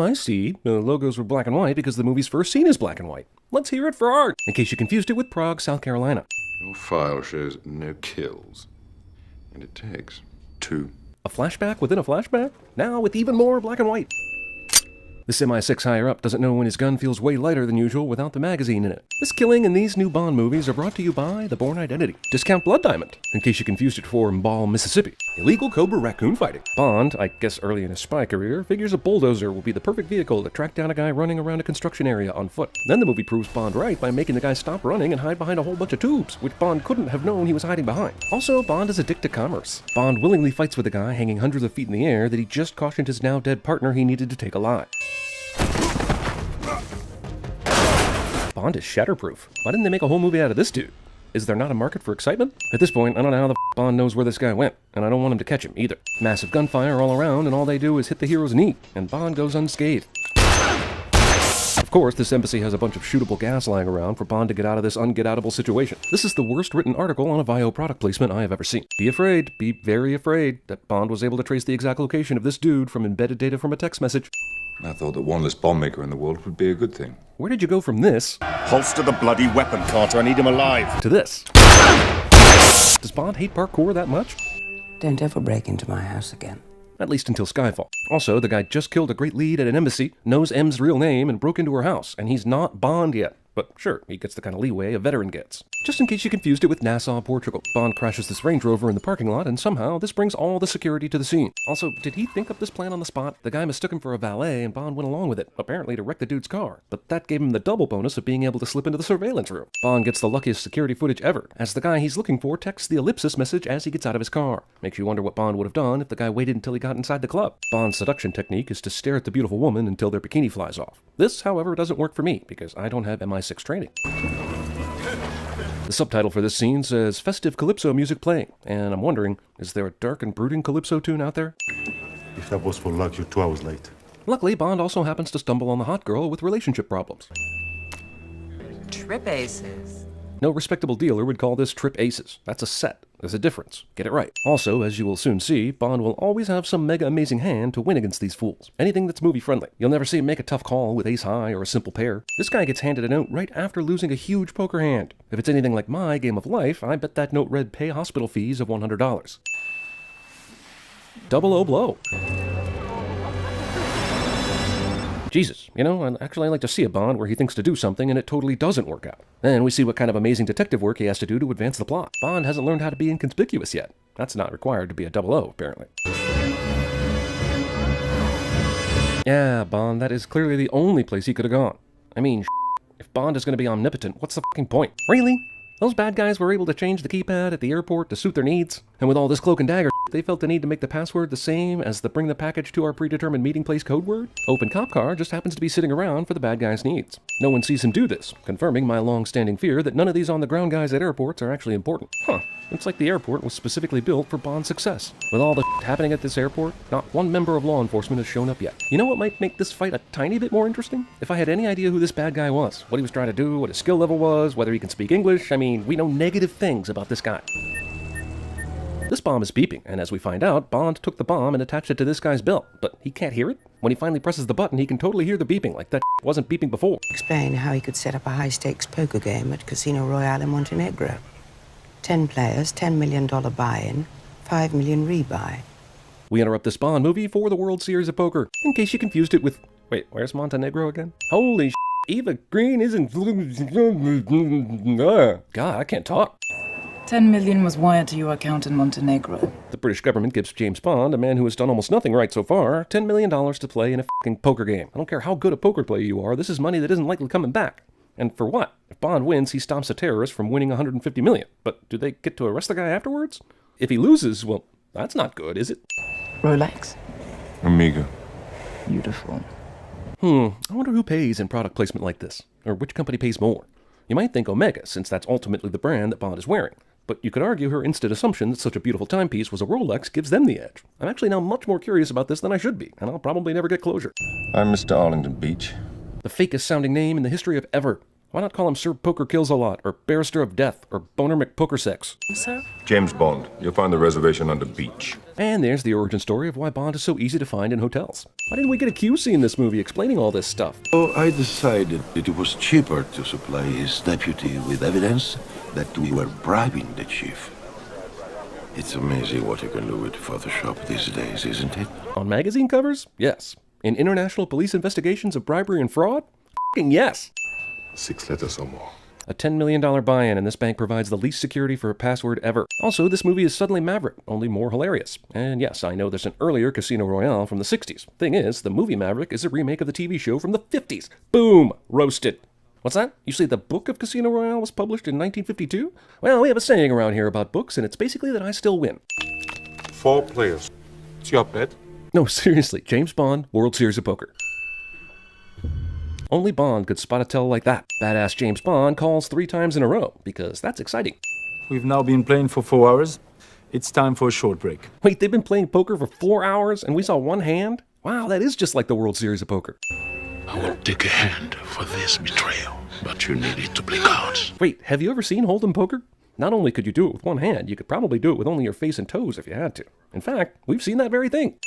I see. The logos were black and white because the movie's first scene is black and white. Let's hear it for art, in case you confused it with Prague, South Carolina. Your file shows no kills, and it takes 2. A flashback within a flashback? Now with even more black and white. The Semi-6 higher-up doesn't know when his gun feels way lighter than usual without the magazine in it. This killing and these new Bond movies are brought to you by The Bourne Identity. Discount Blood Diamond, in case you confused it for Ball, Mississippi. Illegal Cobra Raccoon fighting. Bond, I guess early in his spy career, figures a bulldozer will be the perfect vehicle to track down a guy running around a construction area on foot. Then the movie proves Bond right by making the guy stop running and hide behind a whole bunch of tubes, which Bond couldn't have known he was hiding behind. Also, Bond is addicted to commerce. Bond willingly fights with a guy hanging hundreds of feet in the air that he just cautioned his now dead partner he needed to take alive. Bond is shatterproof. Why didn't they make a whole movie out of this dude? Is there not a market for excitement? At this point, I don't know how the Bond knows where this guy went, and I don't want him to catch him either. Massive gunfire all around, and all they do is hit the hero's knee, and Bond goes unscathed. Of course, this embassy has a bunch of shootable gas lying around for Bond to get out of this unget-outable situation. This is the worst written article on a VIO product placement I have ever seen. Be afraid, be very afraid, that Bond was able to trace the exact location of this dude from embedded data from a text message. I thought that one less bomb maker in the world would be a good thing. Where did you go from this Holster the bloody weapon, Carter. I need him alive. to this? Does Bond hate parkour that much? Don't ever break into my house again. At least until Skyfall. Also, the guy just killed a great lead at an embassy, knows M's real name, and broke into her house, and he's not Bond yet. But sure, he gets the kind of leeway a veteran gets. Just in case you confused it with Nassau, Portugal. Bond crashes this Range Rover in the parking lot, and somehow this brings all the security to the scene. Also, did he think up this plan on the spot? The guy mistook him for a valet, and Bond went along with it, apparently to wreck the dude's car. But that gave him the double bonus of being able to slip into the surveillance room. Bond gets the luckiest security footage ever, as the guy he's looking for texts the ellipsis message as he gets out of his car. Makes you wonder what Bond would have done if the guy waited until he got inside the club. Bond's seduction technique is to stare at the beautiful woman until their bikini flies off. This, however, doesn't work for me, because I don't have MI6 training. The subtitle for this scene says festive calypso music playing, and I'm wondering, is there a dark and brooding calypso tune out there? If that was for luck, you're 2 hours late. Luckily, Bond also happens to stumble on the hot girl with relationship problems. Trip aces. No respectable dealer would call this trip aces. That's a set. There's a difference. Get it right. Also, as you will soon see, Bond will always have some mega amazing hand to win against these fools. Anything that's movie friendly. You'll never see him make a tough call with ace high or a simple pair. This guy gets handed a note right after losing a huge poker hand. If it's anything like my game of life, I bet that note read pay hospital fees of $100. Double O blow. Jesus, you know, I'd actually like to see a Bond where he thinks to do something and it totally doesn't work out. Then we see what kind of amazing detective work he has to do to advance the plot. Bond hasn't learned how to be inconspicuous yet. That's not required to be a 00, apparently. Yeah, Bond, that is clearly the only place he could have gone. I mean, if Bond is going to be omnipotent, what's the fucking point? Really? Those bad guys were able to change the keypad at the airport to suit their needs? And with all this cloak and dagger, they felt the need to make the password the same as the bring the package to our predetermined meeting place code word? Open cop car just happens to be sitting around for the bad guy's needs. No one sees him do this, confirming my long-standing fear that none of these on-the-ground guys at airports are actually important. Huh. It's like the airport was specifically built for Bond's success. With all the happening at this airport, not one member of law enforcement has shown up yet. You know what might make this fight a tiny bit more interesting? If I had any idea who this bad guy was, what he was trying to do, what his skill level was, whether he can speak English. I mean, we know negative things about this guy. This bomb is beeping, and as we find out, Bond took the bomb and attached it to this guy's belt, but he can't hear it? When he finally presses the button, he can totally hear the beeping, like that wasn't beeping before. Explain how he could set up a high-stakes poker game at Casino Royale in Montenegro. 10 players, $10 million buy-in, $5 million rebuy. We interrupt this Bond movie for the World Series of Poker, in case you confused it with... Wait, where's Montenegro again? Holy Eva Green isn't... God, I can't talk. 10 million was wired to your account in Montenegro. The British government gives James Bond, a man who has done almost nothing right so far, $10 million to play in a fucking poker game. I don't care how good a poker player you are, this is money that isn't likely coming back. And for what? If Bond wins, he stops a terrorist from winning $150 million. But do they get to arrest the guy afterwards? If he loses, well, that's not good, is it? Rolex. Amiga. Beautiful. I wonder who pays in product placement like this, or which company pays more. You might think Omega, since that's ultimately the brand that Bond is wearing. But you could argue her instant assumption that such a beautiful timepiece was a Rolex gives them the edge. I'm actually now much more curious about this than I should be, and I'll probably never get closure. I'm Mr. Arlington Beach. The fakest sounding name in the history of ever. Why not call him Sir Poker Kills a Lot, or Barrister of Death, or Boner McPokersex? Sir? James Bond. You'll find the reservation on the beach. And there's the origin story of why Bond is so easy to find in hotels. Why didn't we get a QC in this movie explaining all this stuff? So I decided that it was cheaper to supply his deputy with evidence that we were bribing the chief. It's amazing what you can do with Photoshop these days, isn't it? On magazine covers? Yes. In international police investigations of bribery and fraud? F***ing yes! 6 letters or more. A $10 million buy-in, and this bank provides the least security for a password ever. Also, this movie is suddenly Maverick, only more hilarious. And yes, I know there's an earlier Casino Royale from the 60s. Thing is, the movie Maverick is a remake of the TV show from the 50s. Boom! Roasted. What's that? You say the book of Casino Royale was published in 1952? Well, we have a saying around here about books, and it's basically that I still win. 4 players. It's your bet. No, seriously, James Bond, World Series of Poker. Only Bond could spot a tell like that. Badass James Bond calls 3 times in a row, because that's exciting. We've now been playing for 4 hours. It's time for a short break. Wait, they've been playing poker for 4 hours, and we saw one hand? Wow, that is just like the World Series of Poker. I will take a hand for this betrayal, but you needed to play cards. Wait, have you ever seen Hold'em poker? Not only could you do it with one hand, you could probably do it with only your face and toes if you had to. In fact, we've seen that very thing.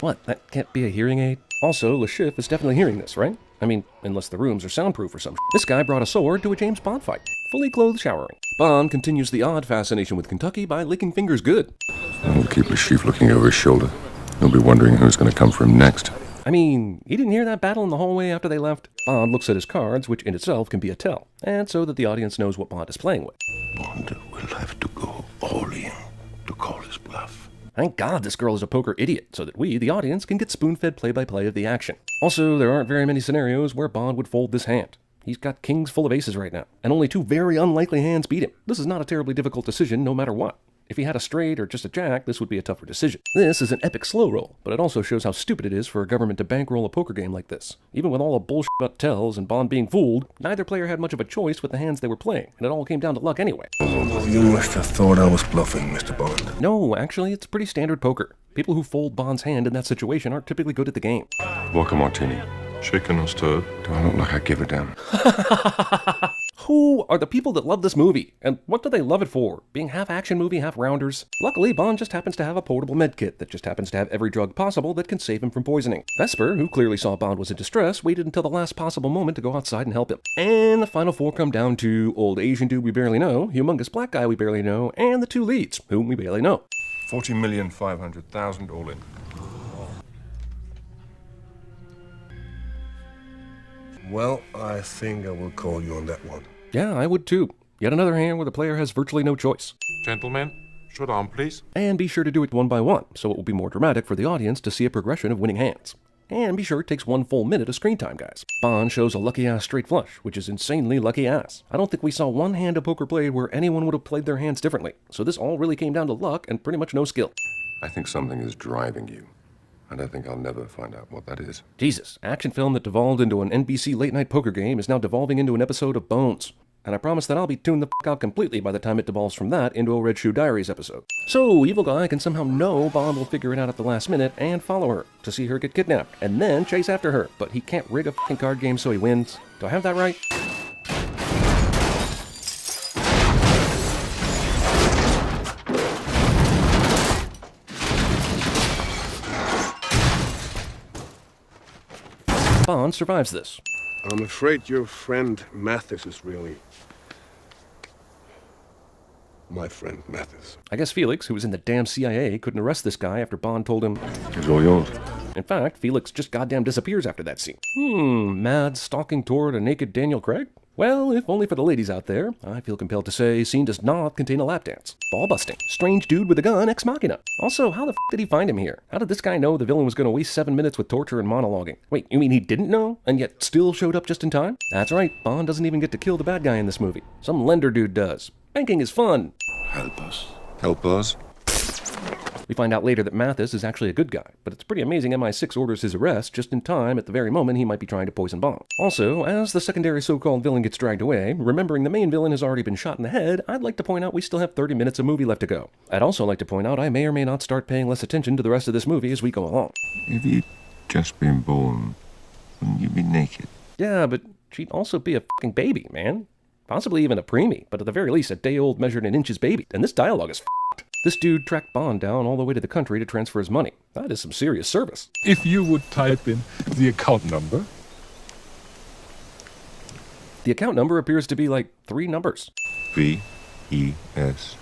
What, that can't be a hearing aid? Also, Le Chiffre is definitely hearing this, right? I mean, unless the rooms are soundproof or something. This guy brought a sword to a James Bond fight, fully clothed showering. Bond continues the odd fascination with Kentucky by licking fingers good. I'll keep the chief looking over his shoulder. He'll be wondering who's going to come for him next. I mean, he didn't hear that battle in the hallway after they left. Bond looks at his cards, which in itself can be a tell, and so that the audience knows what Bond is playing with. Bond will have to go all in to call his bluff. Thank God this girl is a poker idiot, so that we, the audience, can get spoon-fed play-by-play of the action. Also, there aren't very many scenarios where Bond would fold this hand. He's got kings full of aces right now, and only 2 very unlikely hands beat him. This is not a terribly difficult decision, no matter what. If he had a straight or just a jack, this would be a tougher decision. This is an epic slow roll, but it also shows how stupid it is for a government to bankroll a poker game like this. Even with all the bullshit about tells and Bond being fooled, neither player had much of a choice with the hands they were playing, and it all came down to luck anyway. You must have thought I was bluffing, Mr. Bond. No, actually, it's pretty standard poker. People who fold Bond's hand in that situation aren't typically good at the game. Vodka martini. Shaken or stirred? Do I look like I give a damn? Who are the people that love this movie? And what do they love it for? Being half action movie, half rounders? Luckily, Bond just happens to have a portable medkit that just happens to have every drug possible that can save him from poisoning. Vesper, who clearly saw Bond was in distress, waited until the last possible moment to go outside and help him. And the final 4 come down to old Asian dude we barely know, humongous black guy we barely know, and the 2 leads, whom we barely know. 40,500,000 all in. Well, I think I will call you on that one. Yeah, I would too. Yet another hand where the player has virtually no choice. Gentlemen, short arm, please. And be sure to do it one by one, so it will be more dramatic for the audience to see a progression of winning hands. And be sure it takes 1 full minute of screen time, guys. Bond shows a lucky-ass straight flush, which is insanely lucky-ass. I don't think we saw one hand of poker played where anyone would have played their hands differently, so this all really came down to luck and pretty much no skill. I think something is driving you, and I think I'll never find out what that is. Jesus, action film that devolved into an NBC late-night poker game is now devolving into an episode of Bones. And I promise that I'll be tuned the f*** out completely by the time it devolves from that into a Red Shoe Diaries episode. So, Evil Guy can somehow know Bond will figure it out at the last minute and follow her to see her get kidnapped, and then chase after her, but he can't rig a f***ing card game so he wins. Do I have that right? Bond survives this. I'm afraid your friend Mathis is really my friend Mathis. I guess Felix, who was in the damn CIA, couldn't arrest this guy after Bond told him. It's all yours. In fact, Felix just goddamn disappears after that scene. Mad stalking toward a naked Daniel Craig? Well, if only for the ladies out there, I feel compelled to say scene does not contain a lap dance. Ball busting. Strange dude with a gun, ex machina. Also, how the f*** did he find him here? How did this guy know the villain was going to waste 7 minutes with torture and monologuing? Wait, you mean he didn't know, and yet still showed up just in time? That's right, Bond doesn't even get to kill the bad guy in this movie. Some lender dude does. Banking is fun. Help us. Help us? We find out later that Mathis is actually a good guy, but it's pretty amazing MI6 orders his arrest just in time at the very moment he might be trying to poison Bond. Also, as the secondary so-called villain gets dragged away, remembering the main villain has already been shot in the head, I'd like to point out we still have 30 minutes of movie left to go. I'd also like to point out I may or may not start paying less attention to the rest of this movie as we go along. If you just been born. Wouldn't you be naked? Yeah, but she'd also be a fucking baby, man. Possibly even a preemie, but at the very least a day-old measured in inches baby. And this dialogue is f***ed. This dude tracked Bond down all the way to the country to transfer his money. That is some serious service. If you would type in the account number. The account number appears to be like 3 numbers. V-E-S.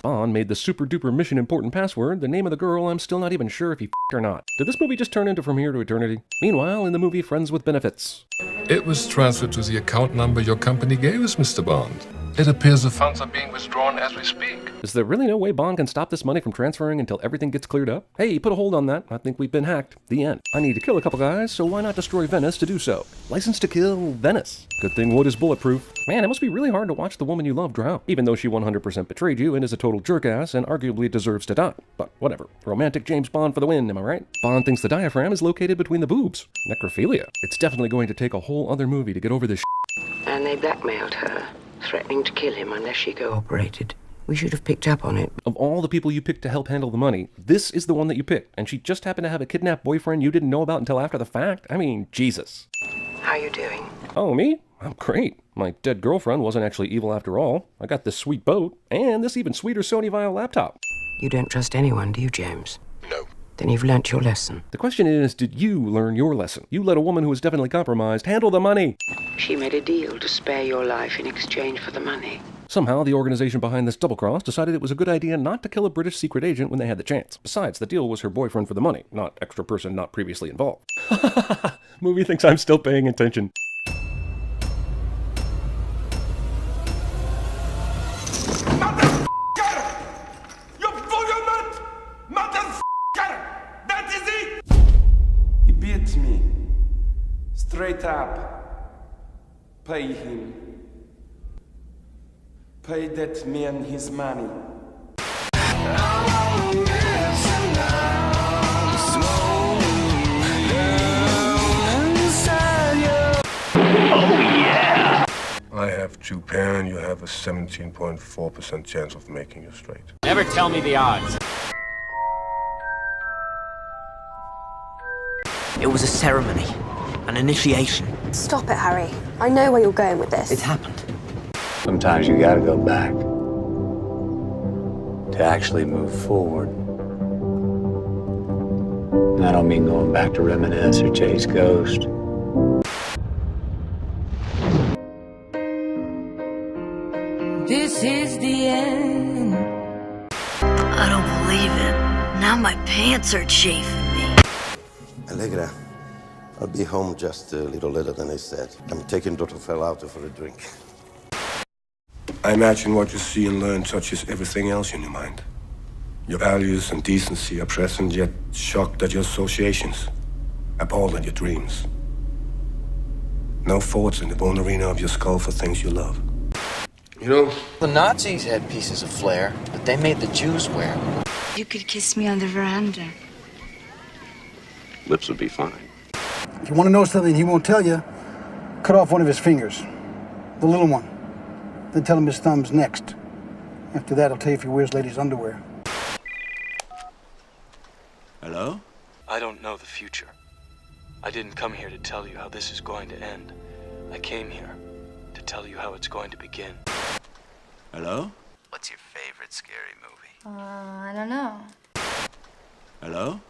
Bond made the super-duper mission-important password the name of the girl I'm still not even sure if he f***ed or not. Did this movie just turn into From Here to Eternity? Meanwhile, in the movie Friends with Benefits. It was transferred to the account number your company gave us, Mr. Bond. It appears the funds are being withdrawn as we speak. Is there really no way Bond can stop this money from transferring until everything gets cleared up? Hey, put a hold on that. I think we've been hacked. The end. I need to kill a couple guys, so why not destroy Venice to do so? License to kill Venice. Good thing wood is bulletproof. Man, it must be really hard to watch the woman you love drown, even though she 100% betrayed you and is a total jerk-ass and arguably deserves to die. But whatever. Romantic James Bond for the win, am I right? Bond thinks the diaphragm is located between the boobs. Necrophilia. It's definitely going to take a whole other movie to get over this shit. And they blackmailed her, threatening to kill him unless she cooperated. We should have picked up on it. Of all the people you picked to help handle the money, this is the one that you picked, and she just happened to have a kidnapped boyfriend you didn't know about until after the fact? I mean, Jesus. How you doing? Oh, me? I'm great. My dead girlfriend wasn't actually evil after all. I got this sweet boat, and this even sweeter Sony Vaio laptop. You don't trust anyone, do you, James? No. Then you've learnt your lesson. The question is, did you learn your lesson? You let a woman who was definitely compromised handle the money. She made a deal to spare your life in exchange for the money. Somehow, the organization behind this double-cross decided it was a good idea not to kill a British secret agent when they had the chance. Besides, the deal was her boyfriend for the money, not extra person not previously involved. Movie thinks I'm still paying attention. He beats me. Straight up. Pay him. Pay that man his money. I have 2 pair, you have a 17.4% chance of making you straight. Never tell me the odds. It was a ceremony, an initiation. Stop it, Harry. I know where you're going with this. It happened. Sometimes you gotta go back to actually move forward. And I don't mean going back to reminisce or chase ghosts. This is the end. I don't believe it. Now my pants are chafing me. Allegra, I'll be home just a little later than I said. I'm taking Dr. Fell out for a drink. I imagine what you see and learn touches everything else in your mind. Your values and decency are present, yet shocked at your associations, appalled at your dreams. No thoughts in the bone arena of your skull for things you love. You know, the Nazis had pieces of flair, but they made the Jews wear them. You could kiss me on the veranda. Lips would be fine. If you want to know something he won't tell you, cut off one of his fingers. The little one. Then tell him his thumb's next. After that, I'll tell you if he wears ladies' underwear. Hello? I don't know the future. I didn't come here to tell you how this is going to end. I came here to tell you how it's going to begin. Hello? What's your favorite scary movie? I don't know. Hello?